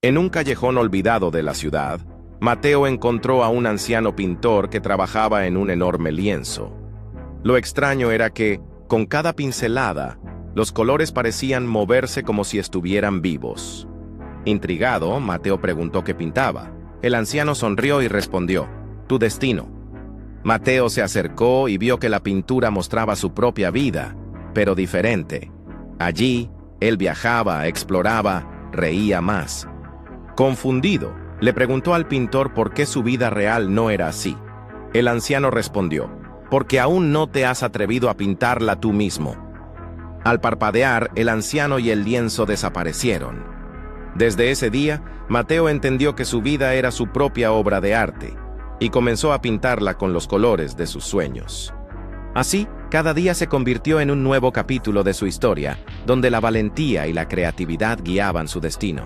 En un callejón olvidado de la ciudad, Mateo encontró a un anciano pintor que trabajaba en un enorme lienzo. Lo extraño era que, con cada pincelada, los colores parecían moverse como si estuvieran vivos. Intrigado, Mateo preguntó qué pintaba. El anciano sonrió y respondió: «Tu destino». Mateo se acercó y vio que la pintura mostraba su propia vida, pero diferente. Allí, él viajaba, exploraba, reía más. Confundido, le preguntó al pintor por qué su vida real no era así. El anciano respondió: «Porque aún no te has atrevido a pintarla tú mismo». Al parpadear, el anciano y el lienzo desaparecieron. Desde ese día, Mateo entendió que su vida era su propia obra de arte, y comenzó a pintarla con los colores de sus sueños. Así, cada día se convirtió en un nuevo capítulo de su historia, donde la valentía y la creatividad guiaban su destino.